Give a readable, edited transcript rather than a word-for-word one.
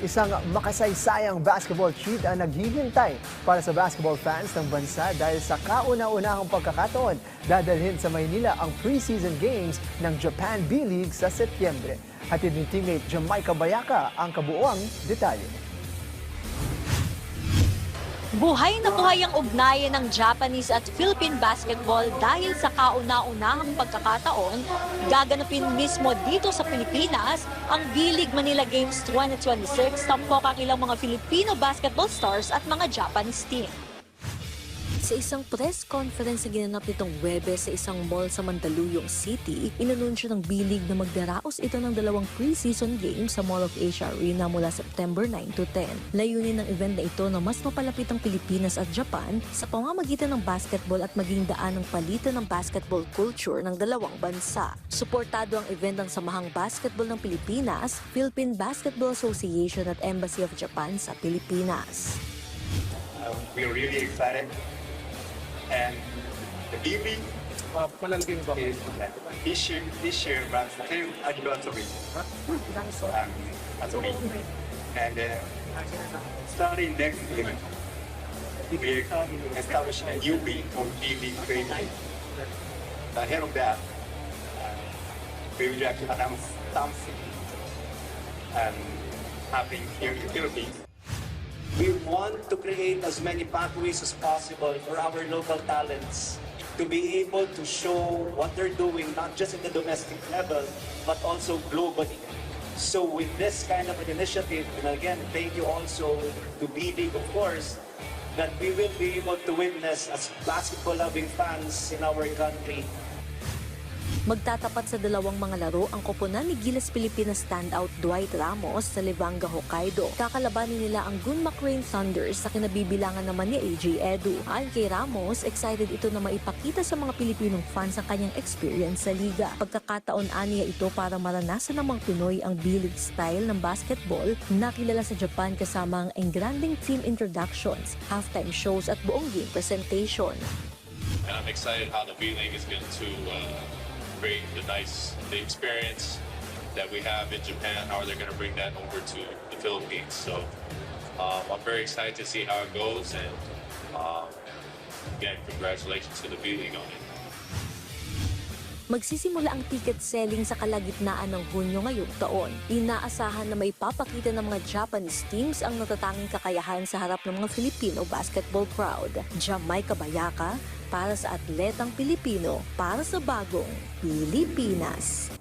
Isang makasaysayang basketball treat ang naghihintay para sa basketball fans ng bansa dahil sa kauna-unahang pagkakataon, dadalhin sa Maynila ang preseason games ng Japan B-League sa Setyembre. Hatid ni teammate Jamaica Bayaka ang kabuuang detalye. Buhay na buhay ang ugnayan ng Japanese at Philippine basketball dahil sa kauna-unahang pagkakataon, gaganapin mismo dito sa Pilipinas ang B-League Manila Games 2026, tampok ang ilang mga Filipino basketball stars at mga Japanese team. Sa isang press conference na ginanap nitong Webes sa isang mall sa Mandaluyong City, inanunsyo ng B-League na magdaraos ito ng dalawang pre-season games sa Mall of Asia Arena mula September 9 to 10. Layunin ng event na ito na mas mapalapit ang Pilipinas at Japan sa pamamagitan ng basketball at maging daan ng palitan ng basketball culture ng dalawang bansa. Suportado ang event ng Samahang Basketball ng Pilipinas, Philippine Basketball Association at Embassy of Japan sa Pilipinas. We're really excited. And the B-League is this year runs the 10th anniversary. And starting next year, we're establishing a new league called B-League Training. Ahead of that, we will actually announce something happening here in the Philippines. We want to create as many pathways as possible for our local talents to be able to show what they're doing, not just in the domestic level, but also globally. So with this kind of an initiative, and again, thank you also to B-League, of course, that we will be able to witness as basketball-loving fans in our country. Magtatapat sa dalawang mga laro ang koponan ni Gilas Pilipinas standout Dwight Ramos sa Levanga, Hokkaido. Kakalabanin nila ang Gunma Crane Thunders sa kinabibilangan naman ni AJ Edu. Ayon kay Ramos, excited ito na maipakita sa mga Pilipinong fans ang kanyang experience sa liga. Pagkakataon aniya ito para maranasan ng mga Pinoy ang B-League style ng basketball na kilala sa Japan kasama ang engranding team introductions, halftime shows at buong game presentation. And I'm excited how the B-League is going to create the experience that we have in Japan, how they're going to bring that over to the Philippines. So I'm very excited to see how it goes, and again, congratulations to the B-League on it. Magsisimula ang ticket selling sa kalagitnaan ng Hunyo ngayong taon. Inaasahan na may papakita ng mga Japanese teams ang natatanging kakayahan sa harap ng mga Filipino basketball crowd. Jamaica Bayaka para sa atletang Pilipino para sa bagong Pilipinas.